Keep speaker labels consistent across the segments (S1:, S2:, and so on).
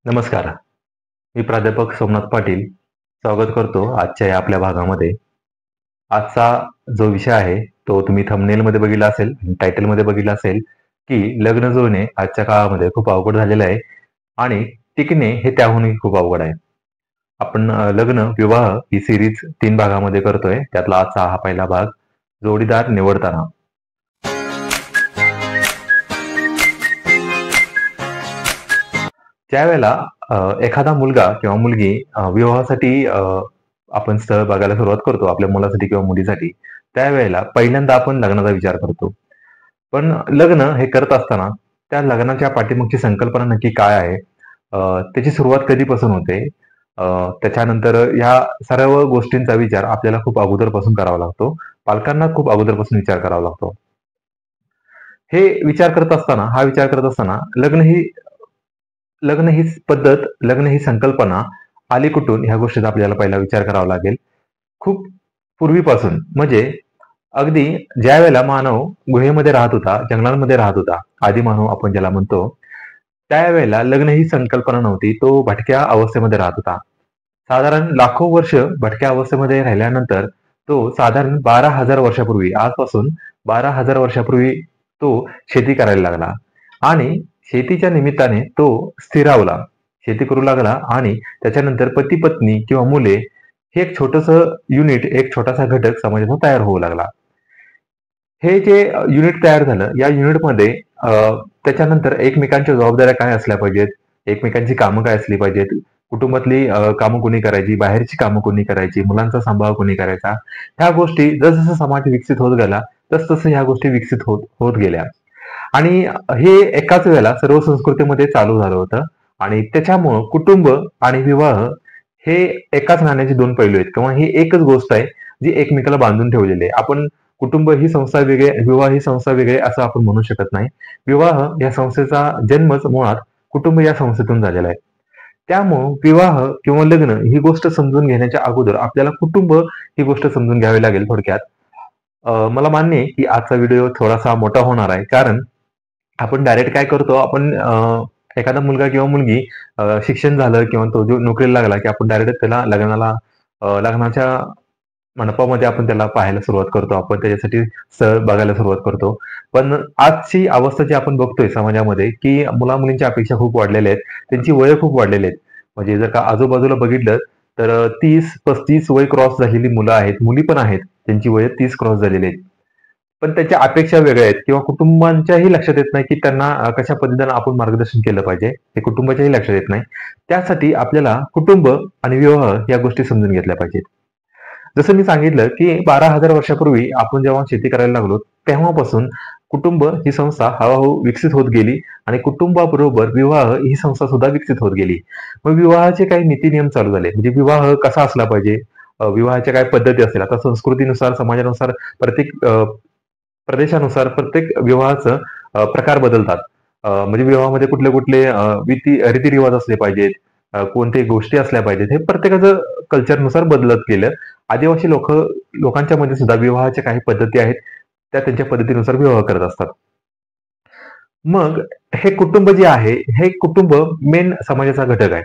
S1: नमस्कार. मी प्राध्यापक सोमनाथ पाटील स्वागत करतो आजच्या या आपल्या भागामध्ये. आजचा जो विषय आहे तो तुम्ही थंबनेलमध्ये बघितला असेल, टायटलमध्ये बघितला असेल की लग्न जुळणे आजच्या काळामध्ये खूप अवघड झालेलं आहे आणि टिकणे हे त्याहूनही खूप अवघड आहे. आपण लग्न विवाह ही सिरीज 3 भागामध्ये करतोय. त्यातला आजचा हा पहिला भाग, जोडीदार निवडताना. त्यावेळेला एखादा मुलगा किंवा मुलगी विवाहासाठी आपण स्थळ बघायला सुरुवात करतो आपल्या मुलासाठी किंवा मुलीसाठी. त्यावेळेला पहिल्यांदा आपण लग्नाचा विचार करतो. पण लग्न हे करत असताना त्या लग्नाच्या पाठीमागची संकल्पना नक्की काय आहे? त्याची सुरुवात कधीपासून होते? त्याच्यानंतर ह्या सर्व गोष्टींचा विचार आपल्याला खूप अगोदरपासून करावा लागतो. पालकांना खूप अगोदरपासून विचार करावा लागतो. हे विचार करत असताना हा विचार करत असताना लग्न ही पद्धत, लग्न ही संकल्पना आली कुठून ह्या गोष्टीचा आपल्याला पहिला विचार करावा लागेल. खूप पूर्वीपासून म्हणजे अगदी ज्यावेळेला मानव गुहेमध्ये राहत होता, जंगलांमध्ये राहत होता, आदिमानव आपण ज्याला म्हणतो, त्यावेळेला लग्न ही संकल्पना नव्हती. तो भटक्या अवस्थेमध्ये राहत होता. साधारण लाखो वर्ष भटक्या अवस्थेमध्ये राहिल्यानंतर तो साधारण 12,000 वर्षापूर्वी, आजपासून 12,000 वर्षापूर्वी तो शेती करायला लागला आणि शेतीच्या निमित्ताने तो स्थिरावला, शेती करू लागला आणि त्याच्यानंतर पती पत्नी किंवा मुले हे एक छोटस युनिट, एक छोटासा घटक समाजातून तयार होऊ लागला. हे जे युनिट तयार झालं, या युनिटमध्ये त्याच्यानंतर एकमेकांच्या जबाबदाऱ्या काय असल्या पाहिजेत, एकमेकांची कामं काय असली पाहिजेत, कुटुंबातली कामं कोणी करायची, बाहेरची कामं कोणी करायची, मुलांचा सांभाळ कोणी करायचा, ह्या गोष्टी जसजसं समाज विकसित होत गेला तसतसं ह्या गोष्टी विकसित होत होत गेल्या. आणि हे एकाच वेळेला सर्व संस्कृतीमध्ये चालू झालं होतं आणि त्याच्यामुळं कुटुंब आणि विवाह हे एकाच नाण्याचे दोन पैलू आहेत किंवा ही एकच गोष्ट आहे जी एकमेकाला बांधून ठेवलेली आहे. आपण कुटुंब ही संस्था वेगळे, विवाह ही संस्था वेगळे असं आपण म्हणू शकत नाही. विवाह या संस्थेचा जन्मच मुळात कुटुंब या संस्थेतून झालेला आहे. त्यामुळं विवाह किंवा लग्न ही गोष्ट समजून घेण्याच्या अगोदर आपल्याला कुटुंब ही गोष्ट समजून घ्यावी लागेल थोडक्यात. मला मान्य आहे की आजचा व्हिडिओ थोडासा मोठा होणार आहे, कारण आपण डायरेक्ट काय करतो, आपण एखादा मुलगा किंवा मुलगी शिक्षण झालं किंवा तो जो नोकरीला लागला की आपण डायरेक्ट त्याला लग्नाच्या मंडपामध्ये आपण त्याला पाहायला सुरुवात करतो, आपण त्याच्यासाठी स्थळ बघायला सुरुवात करतो. पण आजची अवस्था जी आपण बघतोय समाजामध्ये की मुला मुलींच्या अपेक्षा खूप वाढलेल्या आहेत, त्यांची वय खूप वाढलेली आहेत. म्हणजे जर का आजूबाजूला बघितलं तर 30-35 वय क्रॉस झालेली मुलं आहेत, मुली पण आहेत, त्यांची वय 30 क्रॉस झालेली आहेत. पण त्याच्या अपेक्षा वेगळ्या आहेत किंवा कुटुंबांच्याही लक्षात येत नाही की त्यांना कशा पद्धतीने आपण मार्गदर्शन केलं पाहिजे, हे कुटुंबाच्याही लक्षात येत नाही. त्यासाठी आपल्याला कुटुंब आणि विवाह या गोष्टी समजून घेतल्या पाहिजेत. जसं मी सांगितलं की 12,000 वर्षापूर्वी आपण जेव्हा शेती करायला लागलो तेव्हापासून कुटुंब ही संस्था हळूहळू विकसित होत गेली आणि कुटुंबाबरोबर विवाह ही संस्था सुद्धा विकसित होत गेली. मग विवाहाचे काही नीती नियम चालू झाले, म्हणजे विवाह कसा असला पाहिजे, विवाहाच्या काय पद्धती असतील. आता संस्कृतीनुसार, समाजानुसार, प्रत्येक प्रदेशानुसार प्रत्येक विवाहाचं प्रकार बदलतात. म्हणजे विवाहामध्ये कुठले कुठले रीतिरिवाज असले पाहिजेत, कोणते गोष्टी असल्या पाहिजेत, हे प्रत्येकाचं कल्चरनुसार बदलत गेलं. आदिवासी लोकांच्या मध्ये सुद्धा विवाहाच्या काही पद्धती आहेत, त्या त्यांच्या पद्धतीनुसार विवाह करत असतात. मग हे कुटुंब जे आहे, हे कुटुंब मेन समाजाचा घटक आहे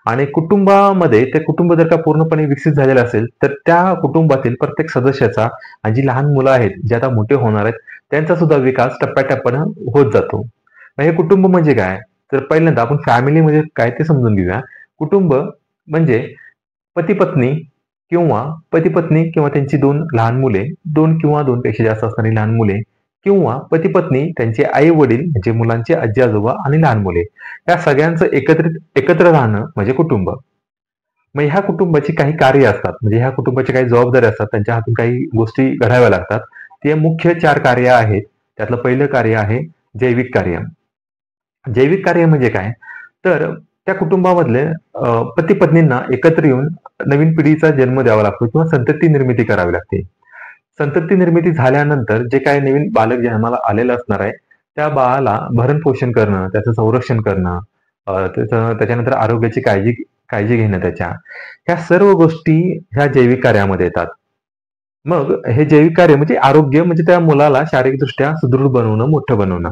S1: आणि कुटुंबामध्ये ते कुटुंब जर का पूर्णपणे विकसित झालेलं असेल तर त्या कुटुंबातील प्रत्येक सदस्याचा आणि जी लहान मुलं आहेत, जे आता मोठे होणार आहेत, त्यांचा सुद्धा विकास टप्प्याटप्प्यानं होत जातो. हे कुटुंब म्हणजे काय, तर पहिल्यांदा आपण फॅमिली म्हणजे काय ते समजून घेऊया. कुटुंब म्हणजे पती पत्नी पती पत्नी किंवा त्यांची 2 लहान मुले, 2 किंवा 2 पेक्षा जास्त असणारी लहान मुले, किंवा पती पत्नी, त्यांचे आई वडील म्हणजे मुलांचे आजी आजोबा आणि लहान मुले, या सगळ्यांचं एकत्र राहणं म्हणजे कुटुंब. मग ह्या कुटुंबाची काही कार्य असतात, म्हणजे ह्या कुटुंबाची काही जबाबदारी असतात, त्यांच्या हातून काही गोष्टी घडाव्या लागतात. ते मुख्य 4 कार्य आहेत. त्यातलं पहिलं कार्य आहे जैविक कार्य. जैविक कार्य म्हणजे काय, तर त्या कुटुंबामधले पती पत्नींना एकत्र येऊन नवीन पिढीचा जन्म द्यावा लागतो किंवा संतती निर्मिती करावी लागते. संतती निर्मिती झाल्यानंतर जे काही नवीन बालक जन्माला आलेलं असणार आहे, त्या बाळाला भरण पोषण करणं, त्याचं संरक्षण करणं, त्याच्यानंतर आरोग्याची काळजी काळजी घेणं, ह्या सर्व गोष्टी ह्या जैविक कार्यामध्ये येतात. मग हे जैविक कार्य म्हणजे आरोग्य, म्हणजे त्या मुलाला शारीरिकदृष्ट्या सुदृढ बनवणं, मोठं बनवणं,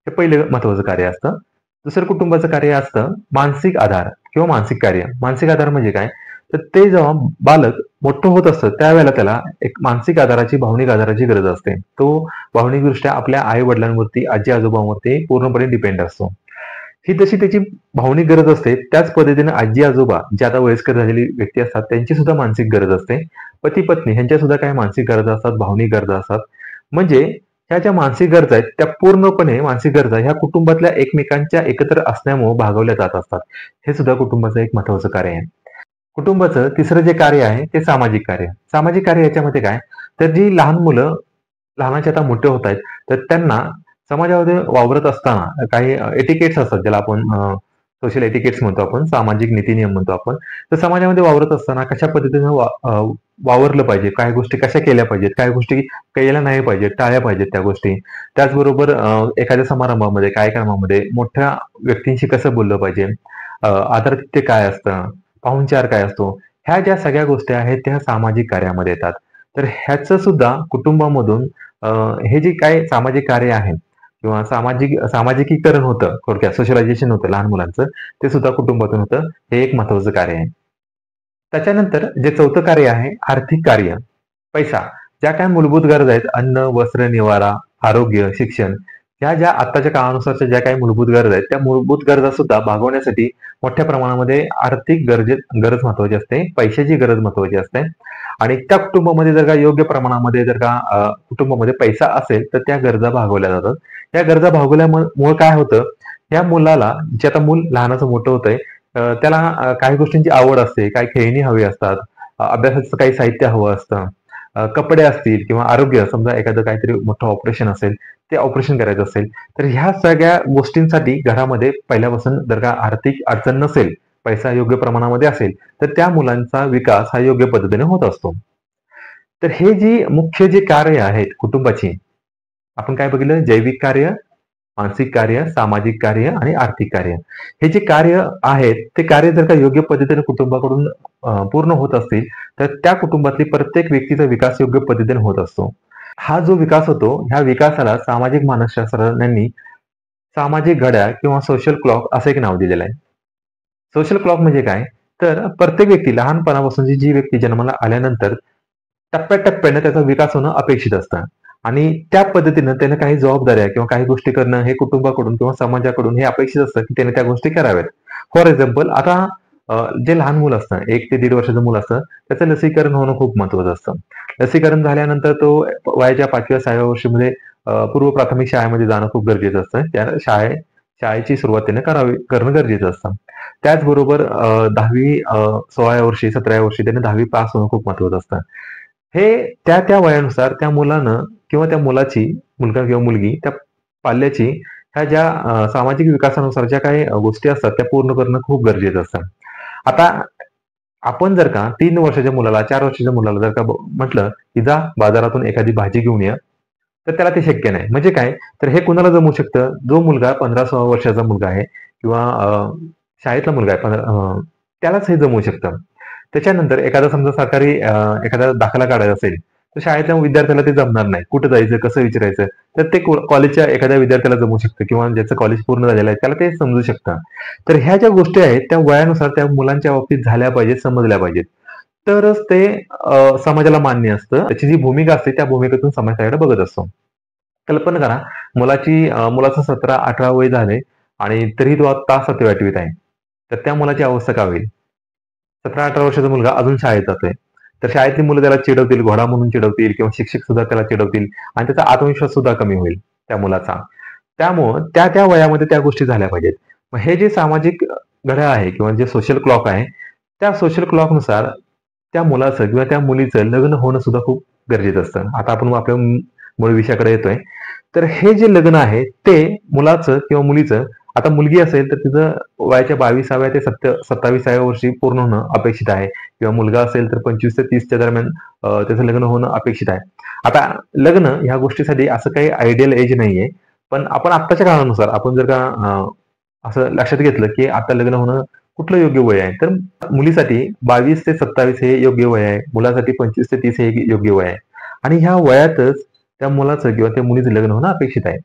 S1: हे पहिलं महत्वाचं कार्य असतं. दुसरं कुटुंबाचं कार्य असतं मानसिक आधार किंवा मानसिक कार्य. मानसिक आधार म्हणजे काय? तर ते जेव्हा बालक मोठं होत असतं त्यावेळेला त्याला एक मानसिक आधाराची, भावनिक आधाराची गरज असते. तो भावनिकदृष्ट्या आपल्या आई-वडिलांवरती, आजी-आजोबांवरती पूर्णपणे डिपेंड असतो. ही जशी त्याची भावनिक गरज असते, त्याच पद्धतीने आजी-आजोबा जे आता वयस्कर झालेली व्यक्ती असतात, त्यांची सुद्धा मानसिक गरज असते. पती-पत्नी ह्यांच्या सुद्धा काही मानसिक गरजा असतात, भावनिक गरजा असतात. म्हणजे ह्या ज्या मानसिक गरजा आहेत, त्या पूर्णपणे मानसिक गरजा ह्या कुटुंबातल्या एकमेकांच्या एकत्र असल्यामुळे भागवल्या जात असतात. हे सुद्धा कुटुंबाचं एक महत्त्वाचं कार्य आहे. कुटुंबाचं तिसरं जे कार्य आहे ते सामाजिक कार्य. सामाजिक कार्य याच्यामध्ये काय? तर जी लहान मुलं लहानाचे आता मोठे होत आहेत, तर त्यांना समाजामध्ये वावरत असताना काही एटिकेट्स असतात ज्याला आपण सोशल एटिकेट्स म्हणतो आपण, सामाजिक नीती-नियम म्हणतो आपण. तर समाजामध्ये वावरत असताना कशा पद्धतीने वावरलं पाहिजे, काय गोष्टी कशा केल्या पाहिजेत, काय गोष्टी केल्या नाही पाहिजेत, टाळल्या पाहिजेत त्या गोष्टी. त्याचबरोबर एखाद्या समारंभामध्ये, कार्यक्रमामध्ये मोठ्या व्यक्तींशी कसं बोललं पाहिजे, आदरातिथ्य काय असतं, पाहुणचार काय असतो, ह्या ज्या सगळ्या गोष्टी आहेत त्या सामाजिक कार्यामध्ये येतात. तर ह्याचं सुद्धा कुटुंबामधून हे जे काही सामाजिक कार्य आहे किंवा सामाजिकीकरण होतं, थोडक्यात सोशलायझेशन होतं लहान मुलांचं, ते सुद्धा कुटुंबातून होतं. हे एक महत्त्वाचं कार्य आहे. त्याच्यानंतर जे चौथं कार्य आहे आर्थिक कार्य. पैसा. ज्या काही मूलभूत गरजा आहेत अन्न, वस्त्र, निवारा, आरोग्य, शिक्षण ह्या ज्या आत्ताच्या काळानुसारच्या ज्या काही मूलभूत गरजा आहेत, त्या मूलभूत गरजा सुद्धा भागवण्यासाठी मोठ्या प्रमाणामध्ये आर्थिक गरज महत्त्वाची असते. पैशाची गरज महत्त्वाची असते. आणि त्या कुटुंबामध्ये जर का योग्य प्रमाणामध्ये जर का कुटुंबामध्ये पैसा असेल, तर त्या गरजा भागवल्या जातात. त्या गरजा भागवल्यामुळे काय होतं, या मुलाला जे आता मूल लहानाचं मोठं होतंय, त्याला काही गोष्टींची आवड असते, काही खेळणी हवी असतात, अभ्यासाचं काही साहित्य हवं असतं, कपडे असतील किंवा आरोग्य समजा एखादं काहीतरी मोठं ऑपरेशन असेल, ते ऑपरेशन करायचं असेल, तर ह्या सगळ्या गोष्टींसाठी घरामध्ये पहिल्यापासून जर का आर्थिक अडचण नसेल, पैसा योग्य प्रमाणामध्ये असेल, तर त्या मुलांचा विकास हा योग्य पद्धतीने होत असतो. तर हे जी मुख्य जे कार्य आहेत कुटुंबाची, आपण काय बघितलं? जैविक कार्य, मानसिक कार्य, सामाजिक कार्य आणि आर्थिक कार्य. हे जे कार्य आहेत, ते कार्य जर का योग्य पद्धतीने कुटुंबाकडून पूर्ण होत असतील, तर त्या कुटुंबातली प्रत्येक व्यक्तीचा विकास योग्य पद्धतीने होत असतो. हा जो विकास होतो, ह्या विकासाला सामाजिक मानसशास्त्रज्ञांनी सामाजिक घड्याळ किंवा सोशल क्लॉक असं एक नाव दिलेलं आहे. सोशल क्लॉक म्हणजे काय? तर प्रत्येक व्यक्ती लहानपणापासूनची जी व्यक्ती जन्माला आल्यानंतर टप्प्याटप्प्याने त्याचा विकास होणं अपेक्षित असतं आणि त्या पद्धतीनं त्यानं काही जबाबदाऱ्या किंवा काही गोष्टी करणं हे कुटुंबाकडून किंवा समाजाकडून हे अपेक्षित असतं की त्याने त्या गोष्टी कराव्यात. फॉर एक्झाम्पल आता जे लहान मुलं असतं, 1 ते 1.5 वर्षाचं मुलं असतं, त्याचं लसीकरण होणं खूप महत्त्वाचं असतं. लसीकरण झाल्यानंतर तो वयाच्या 5व्या-6व्या वर्षीमध्ये पूर्व प्राथमिक शाळेमध्ये जाणं खूप गरजेचं असतं. त्या शाळेची सुरुवात त्याने करणं गरजेचं असतं. त्याचबरोबर 10वी 16व्या वर्षी, 17व्या वर्षी त्याने 10वी पास होणं खूप महत्त्वाचं असतं. हे त्या वयानुसार त्या मुलानं किंवा त्या मुलाची, मुलगा किंवा मुलगी, त्या पाल्याची ह्या ज्या सामाजिक विकासानुसार ज्या काही गोष्टी असतात त्या पूर्ण करणं खूप गरजेचं असतं. आता आपण जर का 3 वर्षाच्या मुलाला, 4 वर्षाच्या मुलाला जर का म्हटलं, की "जा बाजारातून एखादी भाजी घेऊन ये." तर त्याला ते शक्य नाही. म्हणजे काय? तर हे कुणाला जमू शकतं? जो मुलगा 15-16 वर्षाचा मुलगा आहे किंवा शाळेतला मुलगा आहे, त्यालाच हे जमू शकतं. त्याच्यानंतर एखादा समजा सरकारी एखादा दाखला काढायचा असेल, तर शाळेतल्या विद्यार्थ्याला ते जमणार नाही. कुठं जायचं, कसं विचारायचं? तर ते कॉलेजच्या एखाद्या विद्यार्थ्याला जमू शकतं किंवा ज्याचं कॉलेज पूर्ण झालेलं आहे, त्याला ते समजू शकतं. तर ह्या ज्या गोष्टी आहेत, त्या वयानुसार त्या मुलांच्या बाबतीत झाल्या पाहिजेत, समजल्या पाहिजेत. तरच ते समाजाला मान्य असतं. त्याची जी भूमिका असते, त्या भूमिकेतून समाज त्याकडे बघत असतो. कल्पना करा, मुलाचं 17-18 वय झालंय आणि तरीही तो आत्ता 7वी-8वीत आहे. तर त्या मुलाची अवस्था काय होईल? 17-18 वर्षाचा मुलगा अजून शाळेत जातोय. तर शाळेतली मुलं त्याला चिडवतील, घोडा म्हणून चिडवतील किंवा शिक्षक सुद्धा त्याला चिडवतील आणि त्याचा आत्मविश्वास सुद्धा कमी होईल त्या मुलाचा. त्यामुळं त्या वयामध्ये त्या गोष्टी झाल्या पाहिजेत. मग हे जे सामाजिक घड्याळ आहे किंवा जे सोशल क्लॉक आहे, त्या सोशल क्लॉकनुसार त्या मुलाचं किंवा त्या मुलीचं लग्न होणं सुद्धा खूप गरजेचं असतं. आता आपण आपल्या मूळ विषयाकडे येतोय. तर हे जे लग्न आहे ते मुलाचं किंवा मुलीचं, आता मुलगी असेल तर तिचं वयाच्या 22व्या ते 27व्या वर्षी पूर्ण होणं अपेक्षित आहे किंवा मुलगा असेल तर 25 ते 30च्या दरम्यान त्याचं लग्न होणं अपेक्षित आहे. आता लग्न ह्या गोष्टीसाठी असं काही आयडियल एज नाहीये. पण आपण आत्ताच्या काळानुसार आपण जर का असं लक्षात घेतलं, की आता लग्न होणं कुठलं योग्य वय आहे? तर मुलीसाठी 22 ते 27 हे योग्य वय आहे. मुलासाठी 25 ते 30 हे योग्य वय आहे. आणि ह्या वयातच त्या मुलाचं किंवा त्या मुलीचं लग्न होणं अपेक्षित आहे.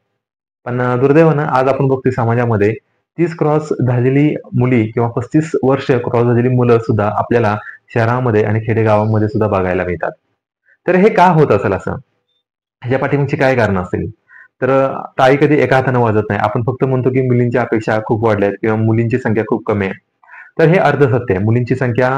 S1: पण दुर्दैवानं आज आपण बघतोय समाजामध्ये 30 क्रॉस झालेली मुली किंवा 35 वर्ष क्रॉस झालेली मुलं सुद्धा आपल्याला शहरामध्ये आणि खेडेगावामध्ये सुद्धा बघायला मिळतात. तर हे का होत असेल असं? ह्याच्या पाठीमागची काय कारणं असतील? तर टाळी कधी एका हाताने वाजत नाही. आपण फक्त म्हणतो की मुलींच्या अपेक्षा खूप वाढल्यात किंवा मुलींची संख्या खूप कमी आहे. तर हे अर्धसत्य आहे. मुलींची संख्या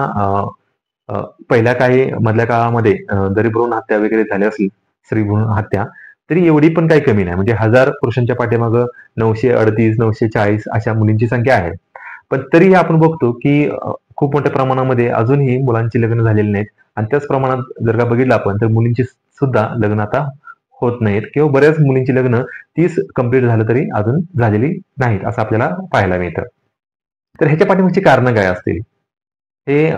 S1: पहिल्या काही मधल्या काळामध्ये जरी भ्रूण हत्या वगैरे झाली असली, स्त्री भ्रूण हत्या, तरी एवढी पण काही कमी नाही. म्हणजे 1000 पुरुषांच्या पाठीमागं 938, 940 अशा मुलींची संख्या आहे. पण तरीही आपण बघतो की खूप मोठ्या प्रमाणामध्ये अजूनही मुलांची लग्न झालेली नाहीत आणि त्याच प्रमाणात जर का बघितलं आपण तर मुलींची सुद्धा लग्न आता होत नाहीत किंवा बऱ्याच मुलींची लग्न 30 कंप्लीट झालं तरी अजून झालेली नाहीत असं आपल्याला पाहायला मिळतं. तर ह्याच्या पाठीमागची कारणं काय असतील? हे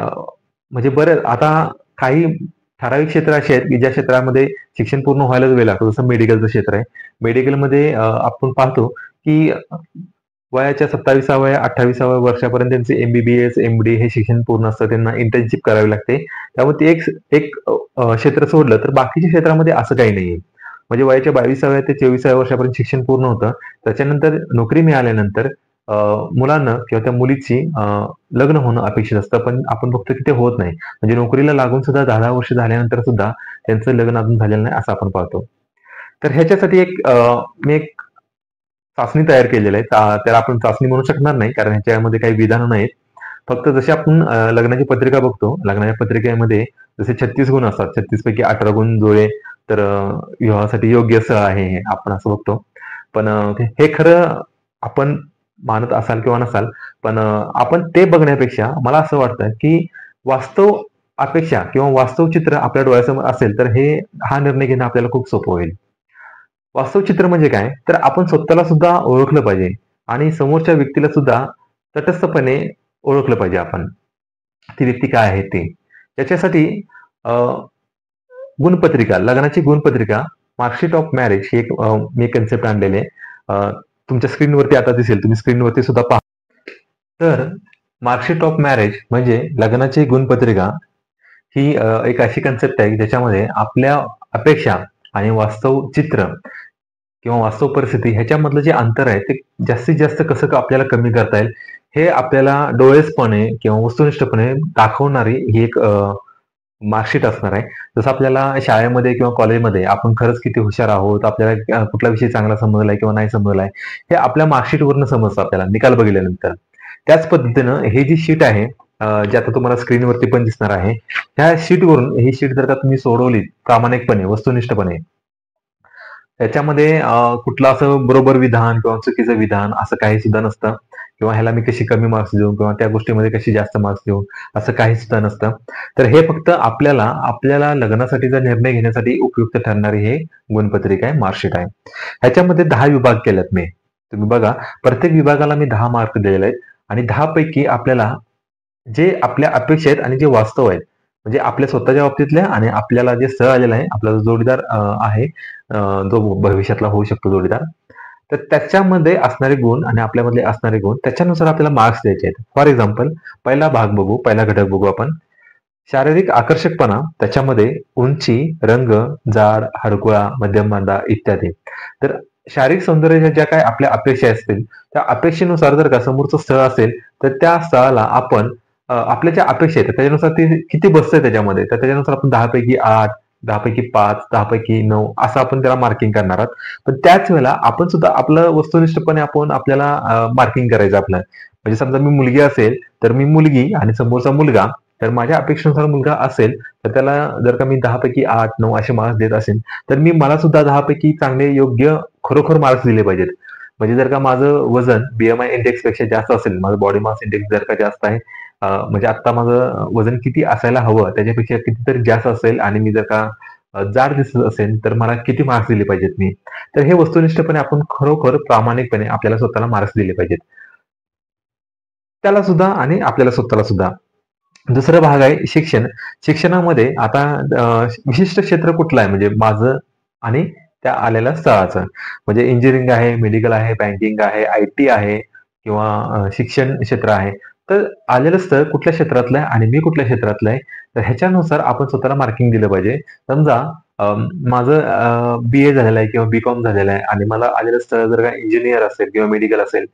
S1: म्हणजे बरं आता काही ठराविक क्षेत्र अशी आहेत की ज्या क्षेत्रामध्ये शिक्षण पूर्ण व्हायलाच वेळ लागतो. जसं मेडिकलचं क्षेत्र आहे. मेडिकलमध्ये आपण पाहतो की वयाच्या 27व्या 28व्या वर्षापर्यंत त्यांचे एम-बी-बी-एस, एम-डी हे शिक्षण पूर्ण असतं. त्यांना इंटर्नशिप करावी लागते. त्यामुळे ते एक एक क्षेत्र सोडलं तर बाकीच्या क्षेत्रामध्ये असं काही नाहीये. म्हणजे वयाच्या 22व्या ते 24व्या वर्षापर्यंत शिक्षण पूर्ण होतं. त्याच्यानंतर नोकरी मिळाल्यानंतर मुलांना किंवा त्या मुलीची लग्न होणं अपेक्षित असतं. पण आपण बघतो की ते होत नाही. म्हणजे नोकरीला लागून सुद्धा 10-10 वर्ष झाल्यानंतर सुद्धा त्यांचं लग्न अजून झालेलं नाही असं आपण पाहतो. तर ह्याच्यासाठी मी एक चाचणी तयार केलेली आहे. त्याला आपण चाचणी म्हणू शकणार नाही कारण ह्याच्यामध्ये काही विधानं नाहीत. फक्त जशी आपण लग्नाची पत्रिका बघतो, लग्नाच्या पत्रिकेमध्ये जसे 36 गुण असतात. 36 पैकी 18 गुण जुळले तर विवाहासाठी योग्य स्थळ आहे हे आपण असं बघतो. पण हे खरं आपण मानत असाल किंवा नसाल, पण आपण ते बघण्यापेक्षा मला असं वाटतं की वास्तव अपेक्षा किंवा वास्तव चित्र आपल्या डोळ्यासमोर असेल तर हा निर्णय घेणं आपल्याला खूप सोपं होईल. वास्तव चित्र म्हणजे काय? तर आपण स्वतःला सुद्धा ओळखलं पाहिजे आणि समोरच्या व्यक्तीला सुद्धा तटस्थपणे ओळखलं पाहिजे आपण. ती व्यक्ती काय आहे ते. त्याच्यासाठी अ, गुणपत्रिका, लग्नाची गुणपत्रिका, मार्कशीट ऑफ मॅरेज ही मी कन्सेप्ट आणलेली आहे. तुमच्या स्क्रीनवरती आता दिसेल. तुम्ही स्क्रीनवरती सुद्धा पहा. तर मार्कशीट ऑफ मॅरेज म्हणजे लग्नाची गुणपत्रिका ही एक अशी कन्सेप्ट आहे की ज्याच्यामध्ये आपल्या अपेक्षा आणि वास्तव चित्र किंवा वास्तव परिस्थिती ह्याच्यामधलं जे अंतर आहे ते जास्तीत जास्त कसं आपल्याला कमी करता येईल हे आपल्याला डोळेसपणे किंवा वस्तुनिष्ठपणे दाखवणारी ही एक मार्कशीट असणार आहे. जसं आपल्याला शाळेमध्ये किंवा कॉलेजमध्ये आपण खरंच किती हुशार आहोत, आपल्याला कुठला विषय चांगला समजलाय किंवा नाही समजलाय, हे आपल्या मार्कशीटवरनं समजतं आपल्याला निकाल बघितल्यानंतर. त्याच पद्धतीनं हे जी शीट आहे जी आता तुम्हाला स्क्रीनवरती पण दिसणार आहे, ह्या शीटवरून ही शीट जर का तुम्ही सोडवली प्रामाणिकपणे, वस्तुनिष्ठपणे, त्याच्यामध्ये कुठलं असं बरोबर विधान किंवा चुकीचं विधान असं काही सुद्धा नसतं किंवा ह्याला मी कशी कमी मार्क्स देऊ किंवा त्या गोष्टीमध्ये कशी जास्त मार्क्स देऊ असं काही सुद्धा नसतं. तर हे फक्त आपल्याला लग्नासाठीचा निर्णय घेण्यासाठी उपयुक्त ठरणारी हे गुणपत्रिका आहे, मार्कशीट आहे. ह्याच्यामध्ये 10 विभाग केलेत मी. तुम्ही बघा प्रत्येक विभागाला मी 10 मार्क दिलेले आहेत आणि 10 पैकी आपल्याला जे आपल्या अपेक्षा आहेत आणि जे वास्तव आहेत म्हणजे आपल्या स्वतःच्या बाबतीतल्या आणि आपल्याला जे स्थळ आलेलं आहे, आपला जो जोडीदार आहे, जो भविष्यातला होऊ शकतो जोडीदार, तर त्याच्यामध्ये असणारे गुण आणि आपल्यामधले असणारे गुण त्याच्यानुसार आपल्याला मार्क्स द्यायचे आहेत. फॉर एक्झाम्पल पहिला भाग बघू, पहिला घटक बघू आपण. शारीरिक आकर्षकपणा, त्याच्यामध्ये उंची, रंग, जाड, हडकुळा, मध्यम बांधा इत्यादी. तर शारीरिक सौंदर्याच्या ज्या काही आपल्या अपेक्षा असतील त्या अपेक्षेनुसार जर का समोरचं स्थळ असेल तर त्या स्थळाला आपण आपल्या ज्या अपेक्षा आहेत त्याच्यानुसार ते किती बसतंय त्याच्यामध्ये तर त्याच्यानुसार आपण 10 पैकी 8, 10 पैकी 5, 10 पैकी 9 असं आपण त्याला मार्किंग करणार आहोत. पण त्याच वेळेला आपण सुद्धा आपलं वस्तुनिष्ठपणे आपण आपल्याला मार्किंग करायचं आपलं. म्हणजे समजा मी मुलगी असेल तर मी मुलगी आणि समोरचा मुलगा, तर माझ्या अपेक्षेनुसार मुलगा असेल तर त्याला जर का मी 10 पैकी 8, 9 असे मार्क्स देत असेल तर मी मला सुद्धा 10 पैकी चांगले योग्य खरोखर मार्क्स दिले पाहिजेत. म्हणजे जर का माझं वजन बीएमआय इंडेक्स पेक्षा जास्त असेल, माझं बॉडी मास इंडेक्स जर का जास्त आहे, म्हणजे आता माझं वजन किती असायला हवं त्याच्यापेक्षा कितीतरी जास्त असेल आणि मी जर का जाड दिसत असेल तर मला किती मार्क्स दिले पाहिजेत मी. तर हे वस्तुनिष्ठपणे आपण खरोखर प्रामाणिकपणे आपल्याला स्वतःला मार्क्स दिले पाहिजेत. त्याला सुद्धा आणि आपल्याला स्वतःला सुद्धा. दुसरा भाग आहे शिक्षण. शिक्षणामध्ये आता विशिष्ट क्षेत्र कुठलं आहे म्हणजे माझं आणि त्या आलेल्या स्थळाचं. म्हणजे इंजिनिअरिंग आहे, मेडिकल आहे, बँकिंग आहे, आय-टी आहे किंवा शिक्षण क्षेत्र आहे. तर आलेलं स्थळ कुठल्या क्षेत्रातलं आहे आणि मी कुठल्या क्षेत्रातलं आहे, तर ह्याच्यानुसार आपण स्वतःला मार्किंग दिलं पाहिजे. समजा माझं बी-ए झालेलं आहे किंवा बी-कॉम झालेलं आहे आणि मला आलेलं स्थळ जर का इंजिनिअर असेल किंवा मेडिकल असेल,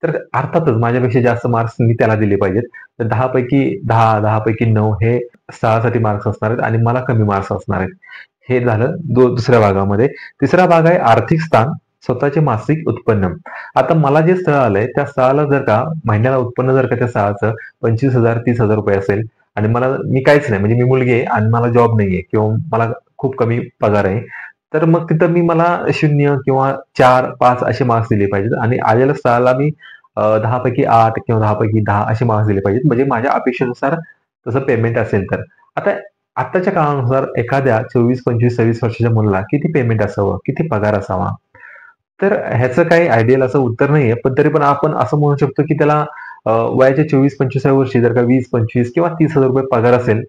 S1: तर अर्थातच माझ्यापेक्षा जास्त मार्क्स मी त्याला दिले पाहिजेत. तर 10 पैकी 10, 10 पैकी 9 हे साठी मार्क्स असणार आहेत आणि मला कमी मार्क्स असणार आहेत. हे झालं दुसऱ्या भागामध्ये. तिसरा भाग आहे आर्थिक स्थान, स्वतःचे मासिक उत्पन्न. आता मला जे स्थळ आलंय त्या स्थळाला जर का महिन्याला उत्पन्न जर का त्या स्थळाचं 25,000 ₹30,000 असेल आणि मी काहीच नाही, म्हणजे मी मुलगी आहे आणि मला जॉब नाहीये किंवा मला खूप कमी पगार आहे. तर मग तिथं मला 0 किंवा 4, 5 असे मार्क्स दिले पाहिजेत आणि आलेल्या स्थळाला मी 10 पैकी 8 किंवा 10 पैकी 10 असे मार्क्स दिले पाहिजेत. म्हणजे माझ्या अपेक्षेनुसार तसं पेमेंट असेल तर. आता आत्ताच्या काळानुसार एखाद्या 24, 25, 26 वर्षाच्या मुलाला किती पेमेंट असावं? किती पगार असावा? तर ह्याचं काही आयडियल असं उत्तर नाहीये. पण तरी पण आपण असं म्हणू शकतो, की त्याला वयाच्या 24-25व्या वर्षी जर का 20-25 किंवा ₹30,000 पगार असेल,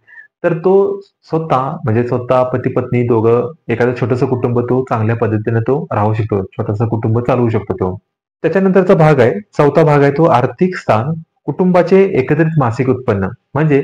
S1: तर तो स्वतः पती-पत्नी दोघं एखादं छोटंसं कुटुंब तो चांगल्या पद्धतीने तो राहू शकतो. छोटंसं कुटुंब चालवू शकतो तो. त्याच्यानंतरचा भाग आहे, चौथा भाग आहे तो आर्थिक स्थान, कुटुंबाचे एकत्रित मासिक उत्पन्न. म्हणजे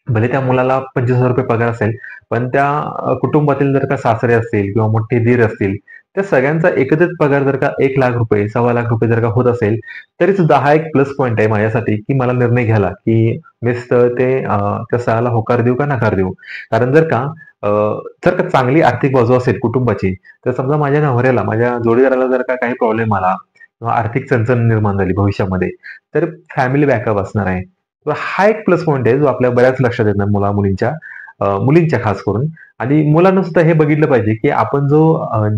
S1: भले त्या मुलाला ₹25,000 पगार असेल, पण त्या कुटुंबातील जर का सासरे असतील किंवा मोठे दीर असतील, त्या सगळ्यांचा एकत्रित पगार जर का ₹1,00,000 ₹1,25,000 जर का होत असेल, तरी सुद्धा हा एक प्लस पॉइंट आहे माझ्यासाठी, की मला निर्णय घ्यायला, की मी त्या स्थळाला होकार देऊ का नकार देऊ? कारण अ, जर का चांगली आर्थिक बाजू असेल कुटुंबाची, तर समजा माझ्या नवऱ्याला, माझ्या जोडीदाराला जर का काही प्रॉब्लेम आला किंवा आर्थिक चणचण निर्माण झाली भविष्यामध्ये, तर फॅमिली बॅकअप असणार आहे. तर हा एक प्लस पॉइंट आहे जो आपल्या बऱ्याच लक्षात येत नाही मुलींच्या खास करून. आणि मुलांना सुद्धा हे बघितलं पाहिजे, की आपण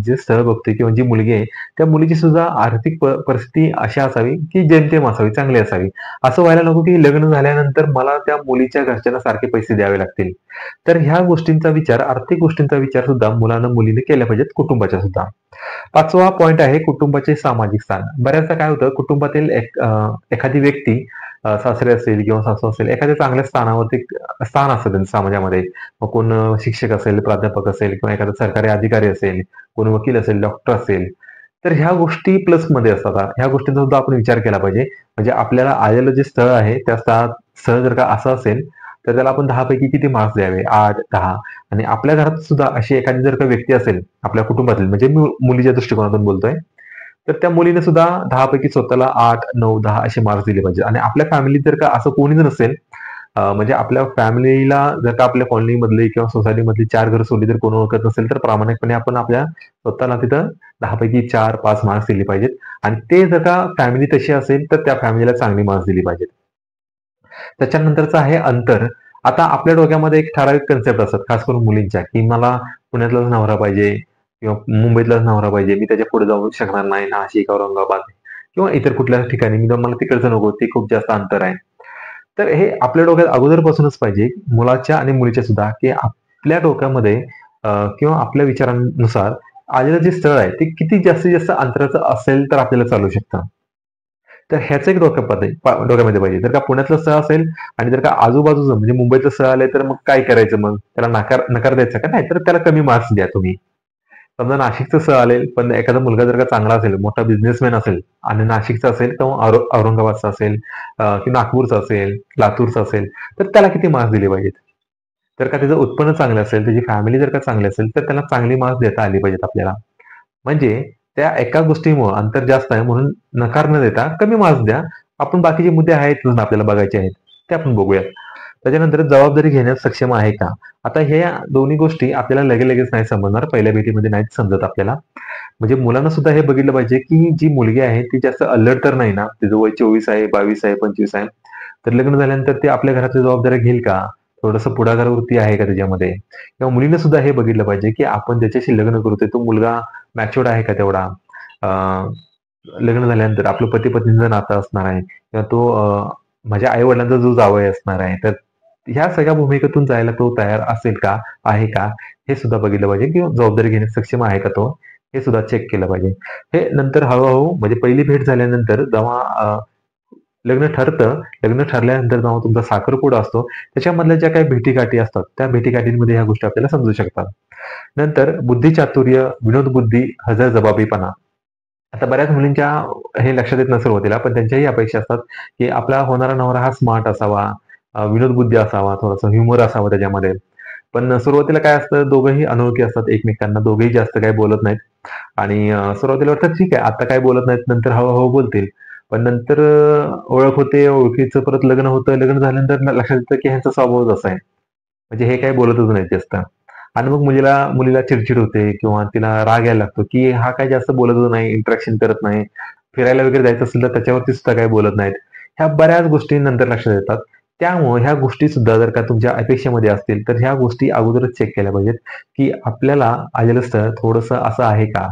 S1: जे स्थळ बघतोय किंवा जी मुलगी आहे, त्या मुलीची सुद्धा आर्थिक परिस्थिती अशी असावी, की जेमतेम असावी, चांगली असावी. असं व्हायला नको, की लग्न झाल्यानंतर मला त्या मुलीच्या घरच्यांना सारखे पैसे द्यावे लागतील. तर ह्या गोष्टींचा विचार, आर्थिक गोष्टींचा विचार सुद्धा मुलानं मुलीने केला पाहिजेत, कुटुंबाच्या सुद्धा. 5वा पॉइंट आहे कुटुंबाचे सामाजिक स्थान. बऱ्याचदा काय होतं कुटुंबातील एखादी व्यक्ती सासरे असेल किंवा सासू असेल, एखाद्या चांगल्या स्थानावरती स्थान असतं त्यांचं समाजामध्ये. मग कोण शिक्षक असेल, प्राध्यापक असेल किंवा एखादा सरकारी अधिकारी असेल, कोण वकील असेल, डॉक्टर असेल. तर ह्या गोष्टी प्लसमध्ये असतात. ह्या गोष्टींचा सुद्धा आपण विचार केला पाहिजे. म्हणजे आपल्याला आलेलं जे स्थळ आहे, त्या स्थळ जर का असं असेल, तर त्याला आपण 10 पैकी किती मार्क्स द्यावे? 8, 10 आणि आपल्या घरात सुद्धा अशी एखादी जर का व्यक्ती असेल, आपल्या कुटुंबातील म्हणजे मी मुलीच्या दृष्टिकोनातून बोलतोय. तर त्या मुलीने सुद्धा 10 पैकी स्वतःला 8, 9, 10 असे मार्क्स दिले पाहिजे आणि आपल्या फॅमिलीत जर का असं कोणीच नसेल, म्हणजे आपल्या फॅमिलीला जर का आपल्या कॉलनीमधली किंवा सोसायटीमधली 4 घरं सोडली तर कोण ओळखत नसेल, तर प्रामाणिकपणे आपण आपल्या स्वतःला तिथं 10 पैकी 4, 5 मार्क्स दिले पाहिजेत आणि ते जर का फॅमिली तशी असेल, तर त्या फॅमिलीला चांगली मार्क्स दिली पाहिजेत. त्याच्यानंतरचं आहे अंतर. आता आपल्या डोक्यामध्ये एक ठराविक कन्सेप्ट असतात, खास करून मुलींच्या, की मला पुण्यातलाच नवरा पाहिजे किंवा मुंबईतलाच नवरा पाहिजे. मी त्याच्या पुढे जाऊ शकणार नाही. नाशिक, औरंगाबाद किंवा इतर कुठल्याच ठिकाणी. मला तिकडचं नको, ते खूप जास्त अंतर आहे. तर हे आपल्या डोक्यात अगोदरपासूनच पाहिजे, मुलाच्या आणि मुलीच्या सुद्धा, की आपल्या डोक्यामध्ये किंवा आपल्या विचारांनुसार आलेलं जे स्थळ आहे, ते किती जास्तीत जास्त अंतराचं असेल तर आपल्याला चालू शकतं. तर ह्याचं एक डोक्यामध्ये पाहिजे. जर का पुण्यातलं स्थळ असेल आणि जर का आजूबाजूचं म्हणजे मुंबईचं स्थळ आलंय, तर मग काय करायचं मग? त्याला नकार द्यायचा का? नाही, तर त्याला कमी मार्क्स द्या तुम्ही. समजा नाशिकचं स्थळ आलेल, पण एखादा मुलगा जर का चांगला असेल, मोठा बिझनेसमॅन असेल आणि नाशिकचा असेल किंवा औरंगाबादचा असेल की नागपूरचा असेल, लातूरचा असेल, तर त्याला किती मार्क्स दिले पाहिजेत? जर का त्याचं उत्पन्न चांगलं असेल, त्याची फॅमिली जर का चांगली असेल, तर त्याला चांगली मार्क्स देता आली पाहिजेत आपल्याला. म्हणजे त्या एका गोष्टीमुळं अंतर जास्त आहे म्हणून नकार न देता कमी मार्क्स द्या. आपण बाकीचे मुद्दे आहेत ना आपल्याला बघायचे आहेत, ते आपण बघूयात. त्याच्यानंतर जबाबदारी घेण्यास सक्षम आहे का? आता हे दोन्ही गोष्टी आपल्याला लगेच नाही समजणार. पहिल्या भेटीमध्ये नाहीच समजत आपल्याला. म्हणजे मुलांना सुद्धा हे बघितलं पाहिजे, की जी मुलगी आहे ती जास्त अल्लड तर नाही ना. तिचं वय 24 आहे, 22 आहे, 25 आहे. तर लग्न झाल्यानंतर ती आपल्या घरातल्या जबाबदाऱ्या घेईल का? थोडंसं पुढाकारवृत्ती आहे का त्याच्यामध्ये? किंवा मुलीने सुद्धा हे बघितलं पाहिजे, की आपण ज्याच्याशी लग्न करतोय तो मुलगा मॅच्युअर्ड आहे का तेवढा? अ, लग्न झाल्यानंतर आपलं पती-पत्नीचं नातं असणार आहे किंवा माझ्या आई-वडिलांचा जो जावई असणार आहे. तर ह्या सगळ्या भूमिकेतून जायला तो तयार असेल का? आहे का? हे सुद्धा बघितलं पाहिजे किंवा जबाबदारी घेण्यास सक्षम आहे का तो? हे सुद्धा चेक केलं पाहिजे. हे नंतर हळू म्हणजे पहिली भेट झाल्यानंतर जेव्हा लग्न ठरतं, लग्न ठरल्यानंतर जेव्हा तुमचा साखरपुडा असतो, त्याच्यामधल्या ज्या काही भेटीगाठी असतात, त्या भेटीगाठींमध्ये ह्या गोष्टी आपल्याला समजू शकतात. नंतर बुद्धिचातुर्य, विनोदबुद्धी, हजरजबाबीपणा. आता बऱ्याच मुलींच्या हे लक्षात येत नसेल सुरुवातीला, पण त्यांच्याही अपेक्षा असतात, की आपला होणारा नवरा हा स्मार्ट असावा, विनोदबुद्धी असावा, थोडासा ह्युमर असावा त्याच्यामध्ये. पण सुरुवातीला काय असतं, दोघंही अनोळखी असतात एकमेकांना, दोघेही जास्त काही बोलत नाहीत आणि सुरुवातीला वाटतं ठीक आहे, आता काय बोलत नाहीत, नंतर हळू बोलतील. पण नंतर ओळख होते, ओळखीचं परत लग्न होतं. लग्न झाल्यानंतर लक्षात येतं की ह्यांचा स्वभावच असा आहे. म्हणजे हे काही बोलतच नाहीत जास्त. आणि मग मुलीला चिडचिड होते किंवा तिला राग यायला लागतो, की हा काही जास्त बोलतच नाही, इंटरॅक्शन करत नाही. फिरायला वगैरे जायचं असेल तर त्याच्यावरती सुद्धा काही बोलत नाहीत. ह्या बऱ्याच गोष्टी नंतर लक्षात येतात. त्यामुळे ह्या गोष्टी सुद्धा जर का तुमच्या अपेक्षेमध्ये असतील, तर ह्या गोष्टी अगोदरच चेक केल्या पाहिजेत, की आपल्याला आलेलं स्थळ थोडंसं असं आहे का?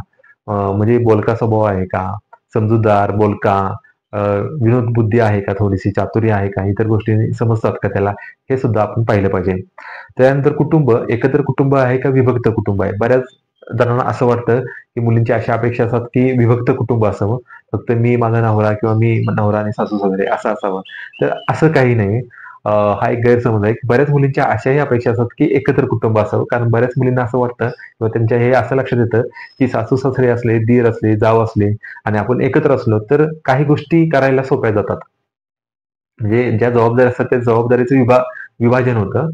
S1: म्हणजे बोलका स्वभाव आहे का? समजूतदार, बोलका, विनोद बुद्धी आहे का? थोडीशी चातुर्य आहे का? इतर गोष्टी समजतात का त्याला? हे सुद्धा आपण पाहिलं पाहिजे. त्यानंतर कुटुंब, एकत्र कुटुंब आहे का विभक्त कुटुंब आहे? बऱ्याच जणांना असं वाटतं, की मुलींची अशा अपेक्षा असतात, की विभक्त कुटुंब असावं. फक्त मी, माझा नवरा किंवा मी, नवरा आणि सासू-सासरे असं असावं. तर असं काही नाही. हा एक गैरसमज आहे, की बऱ्याच मुलींच्या अशाही अपेक्षा असतात, की एकत्र कुटुंब असावं. कारण बऱ्याच मुलींना असं वाटतं किंवा त्यांच्या हे असं लक्षात येतं, की सासू-सासरे असले, दीर असले, जाव असले आणि आपण एकत्र असलो, तर काही गोष्टी करायला सोप्या जातात. म्हणजे ज्या जबाबदाऱ्या असतात त्या जबाबदारीचं विभाजन होतं.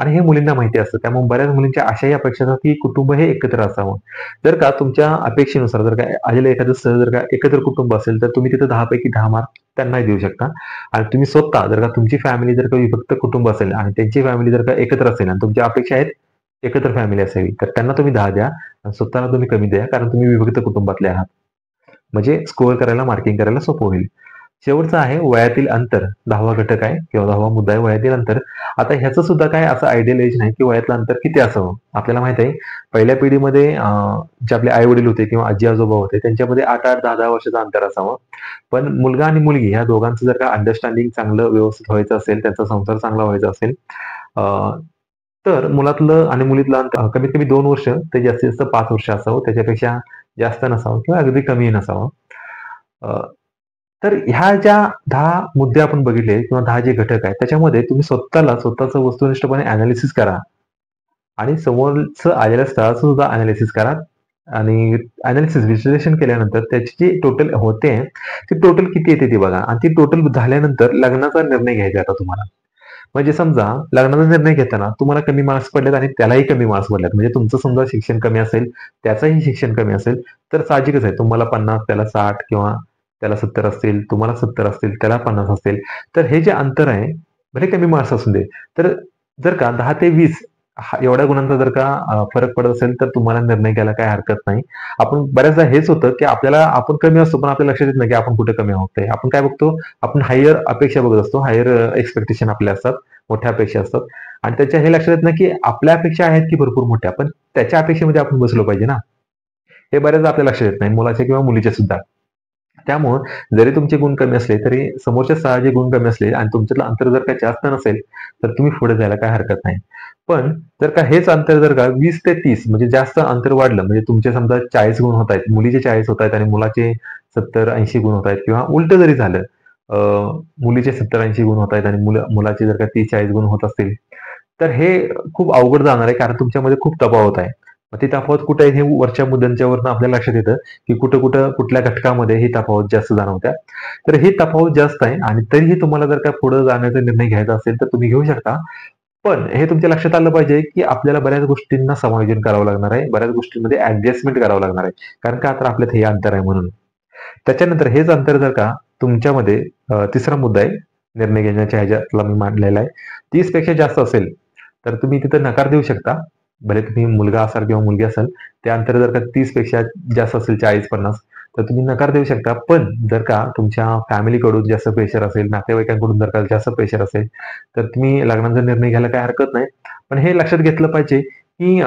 S1: आणि हे मुलींना माहिती असतं. त्यामुळे बऱ्याच मुलींच्या अशाही अपेक्षा असतात, की कुटुंब हे एकत्र असावं. जर का तुमच्या अपेक्षेनुसार जर का आलेलं एखादं स्थळ जर का एकत्र कुटुंब असेल, तर तुम्ही तिथं 10 पैकी 10 मार्क त्यांनाही देऊ शकता. आणि तुम्ही स्वतः जर का तुमची फॅमिली जर का विभक्त कुटुंब असेल आणि त्यांची फॅमिली जर का एकत्र असेल आणि तुमच्या अपेक्षा आहेत एकत्र फॅमिली असावी, तर त्यांना तुम्ही 10 द्या आणि स्वतःला तुम्ही कमी द्या, कारण तुम्ही विभक्त कुटुंबातले आहात. म्हणजे स्कोअर करायला, मार्किंग करायला सोपं होईल. शेवटचा आहे वयातील अंतर. 10वा घटक आहे किंवा 10वा मुद्दा आहे वयातील अंतर. आता ह्याचं सुद्धा काय असं आयडियल एज नाही, की वयातलं अंतर किती असावं. आपल्याला माहित आहे पहिल्या पिढीमध्ये जे आपले आई-वडील होते किंवा आजी-आजोबा होते त्यांच्यामध्ये 8-8, 10-10 वर्षाचं अंतर असावं. पण मुलगा आणि मुलगी ह्या दोघांचं जर का अंडरस्टँडिंग चांगलं व्यवस्थित व्हायचं असेल, त्यांचा संसार चांगला व्हायचा असेल, अ, तर मुलातलं आणि मुलीतलं अंतर कमीत कमी 2 वर्ष ते जास्तीत जास्त 5 वर्ष असावं. त्याच्यापेक्षा जास्त नसावं किंवा अगदी कमी नसावं. अ, तर ह्या ज्या 10 मुद्दे आपण बघितले किंवा 10 जे घटक आहेत, त्याच्यामध्ये तुम्ही स्वतःचं वस्तुनिष्ठपणे एनालिसिस करा आणि समोरचं आलेल्या स्थळाचं सुद्धा एनालिसिस करा आणि विश्लेषण केल्यानंतर त्याची जी टोटल होते, ती टोटल किती येते ती बघा आणि ती टोटल झाल्यानंतर लग्नाचा निर्णय घ्यायचा आता तुम्हाला. म्हणजे समजा लग्नाचा निर्णय घेताना तुम्हाला कमी मार्क्स पडलेत आणि त्यालाही कमी मार्क्स पडलेत. म्हणजे तुमचं समजा शिक्षण कमी असेल, त्याचंही शिक्षण कमी असेल, तर साहजिकच आहे तुम्हाला 50 त्याला 60 किंवा त्याला 70 असतील, तुम्हाला 70 असतील, त्याला 50 असतील. तर हे जे अंतर आहे, भले कमी मार्क्स असू दे, तर जर का 10 ते 20 एवढ्या गुणांचा जर का फरक पडत असेल, तर तुम्हाला निर्णय घ्यायला काही हरकत नाही. आपण बऱ्याचदा हेच होतं, की आपण कमी असतो, पण आपल्या लक्षात येत नाही, की आपण कुठे कमी आहोत ते. आपण काय बघतो, आपण हायर अपेक्षा बघत असतो, हायर एक्स्पेक्टेशन आपल्या असतात, मोठ्या अपेक्षा असतात आणि त्याच्या हे लक्षात येत नाही, की आपल्या अपेक्षा आहेत की भरपूर मोठ्या, पण त्याच्या अपेक्षेमध्ये आपण बसलो पाहिजे ना. हे बऱ्याचदा आपल्या लक्षात येत नाही, मुलाच्या किंवा मुलीच्या सुद्धा. त्यामुळं जरी तुमचे गुण कमी असले, तरी समोरच्या स्थळाचे गुण कमी असले आणि तुमच्यातलं अंतर जर का जास्त नसेल, तर तुम्ही पुढे जायला काही हरकत नाही. पण जर का हेच अंतर जर का 20 ते 30 म्हणजे जास्त अंतर वाढलं, म्हणजे तुमचे समजा 40 गुण होत आहेत, मुलीचे 40 होत आहेत आणि मुलाचे 70-80 गुण होत आहेत किंवा उलटं जरी झालं, अ, मुलीचे 70-80 गुण होत आहेत आणि मुलाचे जर का 30-40 गुण होत असतील, तर हे खूप अवघड जाणार आहे कारण तुमच्यामध्ये खूप तफावत आहे. मग ती तफावत कुठे आहे हे वरच्या मुद्द्यांच्यावरनं आपल्याला लक्षात येतं, की कुठं-कुठं कुठल्या घटकामध्ये ही तफावत जास्त जाणवत्या. तर ही तफावत जास्त आहे आणि तरीही तुम्हाला जर का पुढे जाण्याचा निर्णय घ्यायचा असेल, तर तुम्ही घेऊ शकता. पण हे तुमच्या लक्षात आलं पाहिजे, की आपल्याला बऱ्याच गोष्टींना समायोजन करावं लागणार आहे. बऱ्याच गोष्टींमध्ये ॲडजस्टमेंट करावं लागणार आहे. कारण का तर आपल्यात हे अंतर आहे म्हणून. त्याच्यानंतर हेच अंतर जर का तुमच्यामध्ये तिसरा मुद्दा आहे, निर्णय घेण्याच्या ह्याच्यातला मी मांडलेला आहे. 30 पेक्षा जास्त असेल, तर तुम्ही तिथं नकार देऊ शकता. भले तुम्ही मुलगा असाल किंवा मुलगी असाल, ते अंतर जर का 30 पेक्षा जास्त असेल 40-50 तर तुम्ही नकार देऊ शकता. पण जर का तुमच्या फॅमिलीकडून जास्त प्रेशर असेल, नातेवाईकांकडून जर का जास्त प्रेशर असेल, तर तुम्ही लग्नाचा निर्णय घ्यायला काही हरकत नाही. पण हे लक्षात घेतलं पाहिजे, की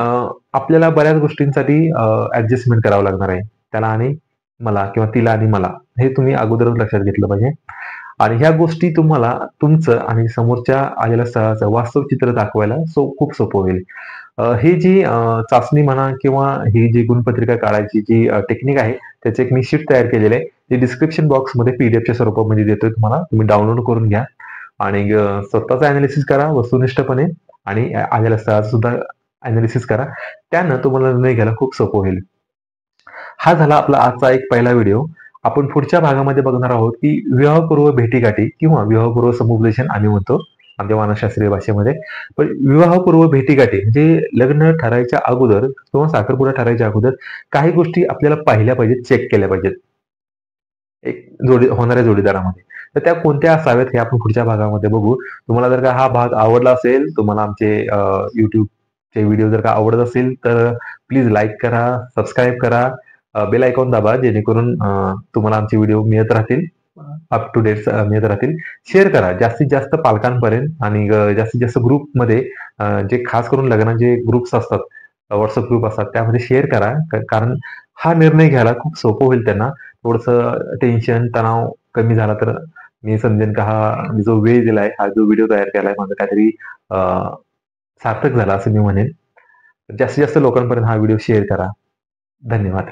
S1: आपल्याला बऱ्याच गोष्टींसाठी ॲडजस्टमेंट करावं लागणार आहे. त्याला आणि मला किंवा तिला आणि मला हे तुम्ही अगोदरच लक्षात घेतलं पाहिजे. आणि ह्या गोष्टी तुम्हाला तुमचं आणि समोरच्या आलेल्या स्थळाचं वास्तव चित्र दाखवायला खूप सोपं होईल. ही जी चाचणी म्हणा किंवा ही जी गुणपत्रिका काढायची जी टेक्निक आहे, त्याचं एक मी शीट तयार केलेलं आहे. ते डिस्क्रिप्शन बॉक्समध्ये पी-डी-एफच्या स्वरूपामध्ये देतोय तुम्हाला. तुम्ही डाउनलोड करून घ्या आणि स्वतःचं एनालिसिस करा वस्तुनिष्ठपणे आणि आलेल्या स्थळाचं सुद्धा एनालिसिस करा. त्यानं तुम्हाला निर्णय घ्यायला खूप सोपं होईल. हा झाला आपला आजचा एक पहिला व्हिडिओ. आपण पुढच्या भागामध्ये बघणार आहोत, की विवाहपूर्व भेटीगाठी किंवा विवाहपूर्व समुपदेशन आम्ही म्हणतो आमच्या मानसशास्त्रीय भाषेमध्ये. पण विवाहपूर्व भेटीगाठी म्हणजे लग्न ठरायच्या अगोदर किंवा साखरपुडा ठरायच्या अगोदर काही गोष्टी आपल्याला पाहिल्या पाहिजेत, चेक केल्या पाहिजेत. एक होणाऱ्या जोडीदारामध्ये. तर त्या कोणत्या असाव्यात हे आपण पुढच्या भागामध्ये बघू. तुम्हाला जर का हा भाग आवडला असेल, तुम्हाला आमचे YouTubeचे व्हिडिओ जर का आवडत असेल, तर प्लीज लाईक करा, सबस्क्राईब करा, बेल आयकॉन दाबा, जेणेकरून तुम्हाला आमचे व्हिडिओ मिळत राहतील, अप टू डेट मिळत राहतील. शेअर करा जास्तीत जास्त पालकांपर्यंत आणि जास्तीत जास्त ग्रुपमध्ये, जे खास करून लग्नाचे ग्रुप्स असतात, WhatsApp ग्रुप असतात, त्यामध्ये शेअर करा. कारण हा निर्णय घ्यायला खूप सोपं होईल त्यांना. थोडंसं टेन्शन, तणाव कमी झाला तर मी समजेन का हा मी जो वेळ दिलाय, हा जो व्हिडिओ तयार केलाय माझा काहीतरी अ, सार्थक झाला असं मी म्हणेन. जास्तीत जास्त लोकांपर्यंत हा व्हिडिओ शेअर करा. धन्यवाद.